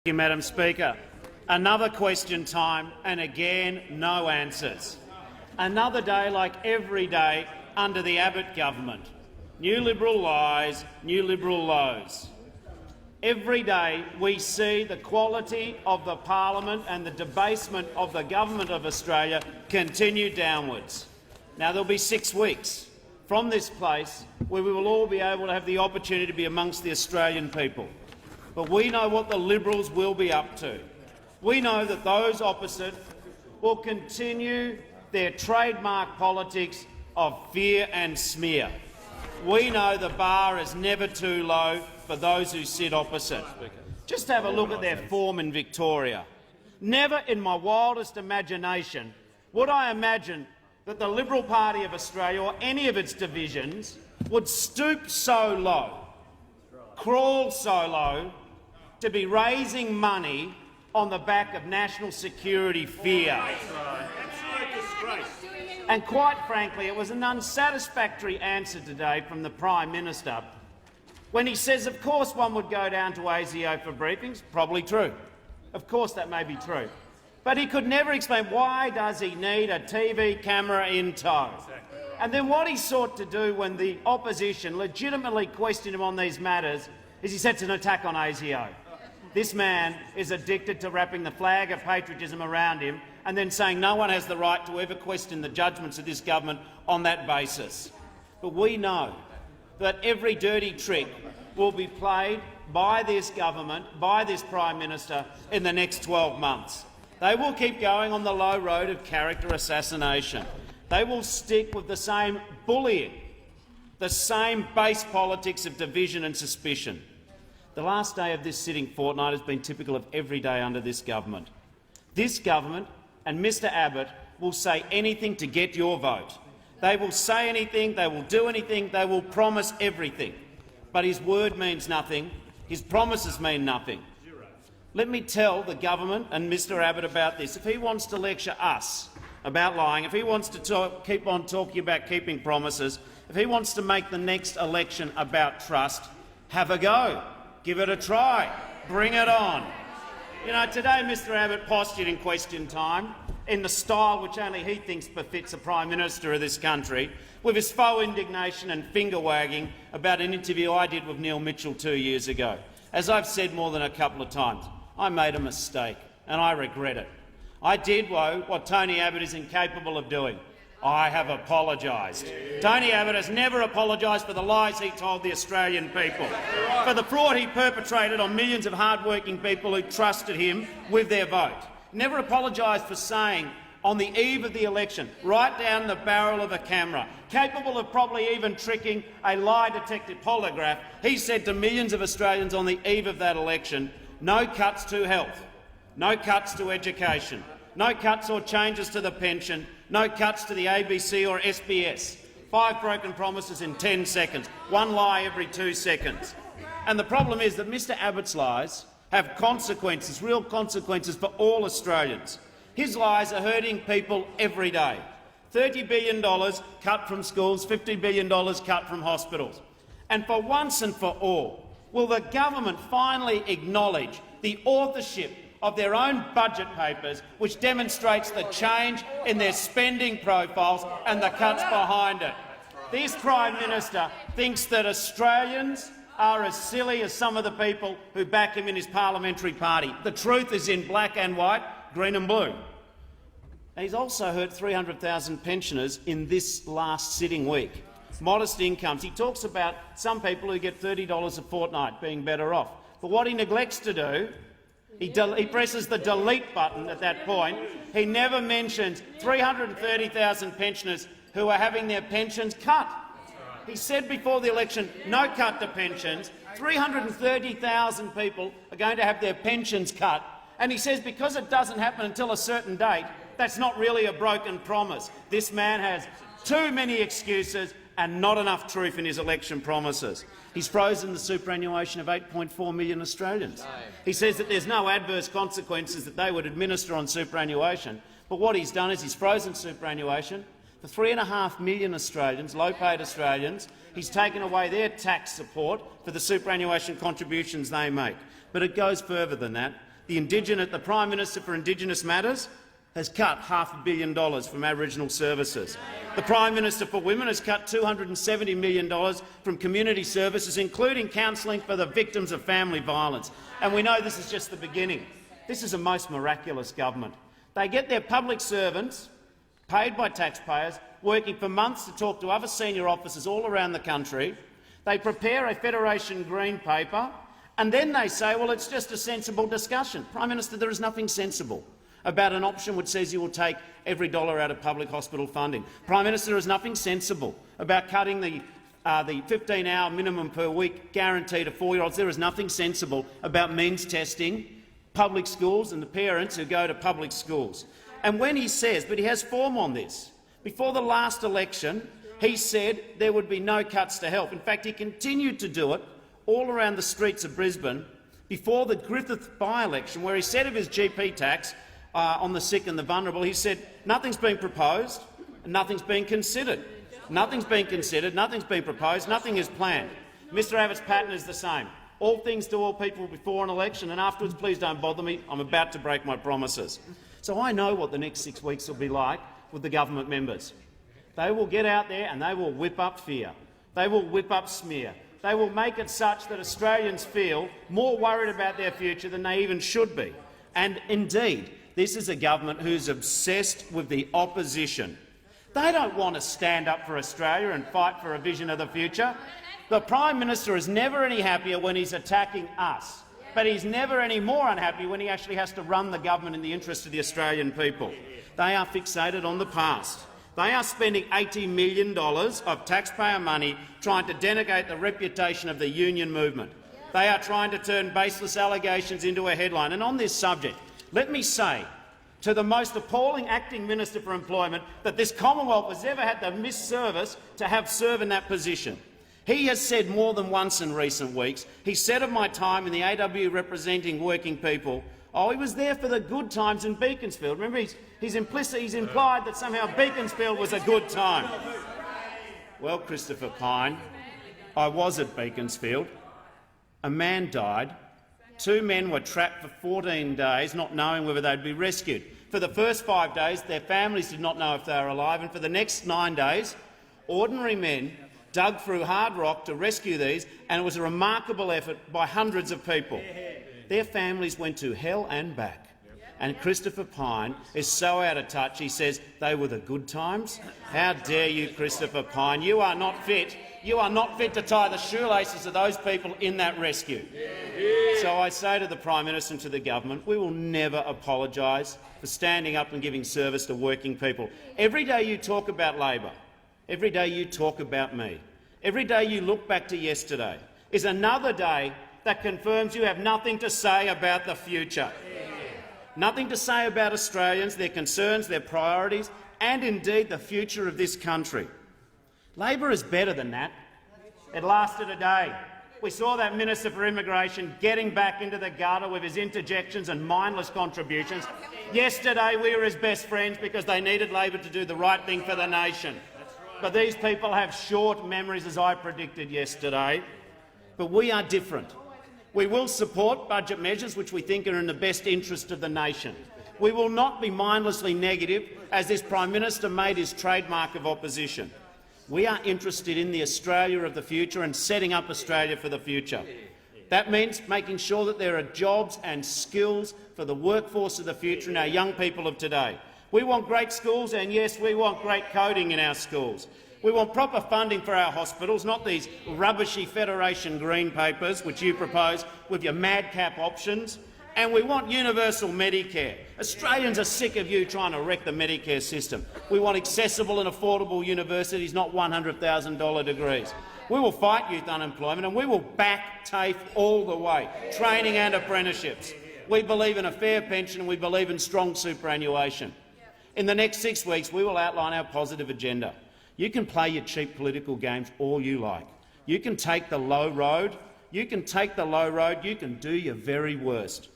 Thank you, Madam Speaker. Another question time, and again, no answers. Another day like every day under the Abbott government. New Liberal lies, new Liberal lows. Every day we see the quality of the parliament and the debasement of the government of Australia continue downwards. Now, there'll be 6 weeks from this place where we will all be able to have the opportunity to be amongst the Australian people. But we know what the Liberals will be up to. We know that those opposite will continue their trademark politics of fear and smear. We know the bar is never too low for those who sit opposite. Just have a look at their form in Victoria. Never in my wildest imagination would I imagine that the Liberal Party of Australia or any of its divisions would stoop so low, crawl so low, to be raising money on the back of national security fear. And quite frankly, it was an unsatisfactory answer today from the Prime Minister when he says, of course one would go down to ASIO for briefings. Probably true. Of course that may be true. But he could never explain why does he need a TV camera in tow. And then what he sought to do when the opposition legitimately questioned him on these matters is he sets an attack on ASIO. This man is addicted to wrapping the flag of patriotism around him and then saying no one has the right to ever question the judgments of this government on that basis. But we know that every dirty trick will be played by this government, by this Prime Minister, in the next 12 months. They will keep going on the low road of character assassination. They will stick with the same bullying, the same base politics of division and suspicion. The last day of this sitting fortnight has been typical of every day under this government. This government and Mr Abbott will say anything to get your vote. They will say anything, they will do anything, they will promise everything. But his word means nothing, his promises mean nothing. Let me tell the government and Mr Abbott about this. If he wants to lecture us about lying, if he wants to keep on talking about keeping promises, if he wants to make the next election about trust, have a go. Give it a try. Bring it on. You know, today Mr Abbott postured in question time in the style which only he thinks befits a Prime Minister of this country, with his faux indignation and finger-wagging about an interview I did with Neil Mitchell 2 years ago. As I've said more than a couple of times, I made a mistake, and I regret it. I did, what Tony Abbott is incapable of doing. I have apologised. Tony Abbott has never apologised for the lies he told the Australian people, for the fraud he perpetrated on millions of hard-working people who trusted him with their vote. Never apologised for saying, on the eve of the election, right down the barrel of a camera, capable of probably even tricking a lie-detected polygraph, he said to millions of Australians on the eve of that election, no cuts to health, no cuts to education, no cuts or changes to the pension, no cuts to the ABC or SBS. 5 broken promises in 10 seconds, 1 lie every 2 seconds. And the problem is that Mr Abbott's lies have consequences, real consequences for all Australians. His lies are hurting people every day. $30 billion cut from schools, $50 billion cut from hospitals. And for once and for all, will the government finally acknowledge the authorship of their own budget papers, which demonstrates the change in their spending profiles and the cuts behind it? This Prime Minister thinks that Australians are as silly as some of the people who back him in his parliamentary party. The truth is in black and white, green and blue. And he's also hurt 300,000 pensioners in this last sitting week. Modest incomes. He talks about some people who get $30 a fortnight being better off. But what he neglects to do, he presses the delete button at that point. He never mentions 330,000 pensioners who are having their pensions cut. He said before the election, no cut to pensions. 330,000 people are going to have their pensions cut. And he says because it doesn't happen until a certain date, that's not really a broken promise. This man has too many excuses and not enough truth in his election promises. He's frozen the superannuation of 8.4 million Australians. He says that there's no adverse consequences that they would administer on superannuation. But what he's done is he's frozen superannuation for 3.5 million Australians, low-paid Australians. He's taken away their tax support for the superannuation contributions they make. But it goes further than that. The Prime Minister for Indigenous Matters has cut $500 million from Aboriginal services. The Prime Minister for Women has cut $270 million from community services, including counselling for the victims of family violence. And we know this is just the beginning. This is a most miraculous government. They get their public servants, paid by taxpayers, working for months to talk to other senior officers all around the country. They prepare a Federation Green paper, and then they say, well, it's just a sensible discussion. Prime Minister, there is nothing sensible about an option which says you will take every dollar out of public hospital funding. Prime Minister, there is nothing sensible about cutting the 15-hour minimum per week guarantee to 4-year-olds. There is nothing sensible about means testing public schools and the parents who go to public schools. And when he says, but he has form on this, before the last election he said there would be no cuts to health. In fact, he continued to do it all around the streets of Brisbane before the Griffith by-election, where he said of his GP tax on the sick and the vulnerable, he said nothing's been proposed and nothing's been considered. Nothing's been considered, nothing's been proposed, nothing is planned. Mr Abbott's pattern is the same. All things to all people before an election, and afterwards please don't bother me. I'm about to break my promises. So I know what the next 6 weeks will be like with the government members. They will get out there and they will whip up fear. They will whip up smear. They will make it such that Australians feel more worried about their future than they even should be. And indeed, this is a government who's obsessed with the opposition. They don't want to stand up for Australia and fight for a vision of the future. The Prime Minister is never any happier when he's attacking us, but he's never any more unhappy when he actually has to run the government in the interest of the Australian people. They are fixated on the past. They are spending $80 million of taxpayer money trying to denigrate the reputation of the union movement. They are trying to turn baseless allegations into a headline. And on this subject, let me say to the most appalling acting Minister for Employment that this Commonwealth has ever had the misservice to have served in that position. He has said more than once in recent weeks, he said of my time in the AW representing working people, oh, he was there for the good times in Beaconsfield. Remember, he's implied that somehow Beaconsfield was a good time. Well, Christopher Pyne, I was at Beaconsfield. A man died. 2 men were trapped for 14 days, not knowing whether they'd be rescued. For the first 5 days, their families did not know if they were alive, and for the next 9 days, ordinary men dug through hard rock to rescue these, and it was a remarkable effort by hundreds of people. Their families went to hell and back. And Christopher Pyne is so out of touch, he says they were the good times. How dare you, Christopher Pyne? You are not fit. You are not fit to tie the shoelaces of those people in that rescue. So I say to the Prime Minister and to the government, we will never apologise for standing up and giving service to working people. Every day you talk about Labor, every day you talk about me, every day you look back to yesterday is another day that confirms you have nothing to say about the future. Nothing to say about Australians, their concerns, their priorities, and indeed the future of this country. Labor is better than that. It lasted a day. We saw that Minister for Immigration getting back into the gutter with his interjections and mindless contributions. Yesterday we were his best friends because they needed Labor to do the right thing for the nation. But these people have short memories, as I predicted yesterday. But we are different. We will support budget measures which we think are in the best interest of the nation. We will not be mindlessly negative, as this Prime Minister made his trademark of opposition. We are interested in the Australia of the future and setting up Australia for the future. That means making sure that there are jobs and skills for the workforce of the future and our young people of today. We want great schools, and yes, we want great coding in our schools. We want proper funding for our hospitals, not these rubbishy Federation Green papers which you propose with your madcap options. And we want universal Medicare. Australians are sick of you trying to wreck the Medicare system. We want accessible and affordable universities, not $100,000 degrees. We will fight youth unemployment, and we will back TAFE all the way, training and apprenticeships. We believe in a fair pension, and we believe in strong superannuation. In the next 6 weeks, we will outline our positive agenda. You can play your cheap political games all you like. You can take the low road. You can take the low road. You can do your very worst.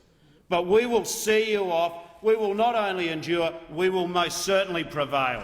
But we will see you off. We will not only endure, we will most certainly prevail.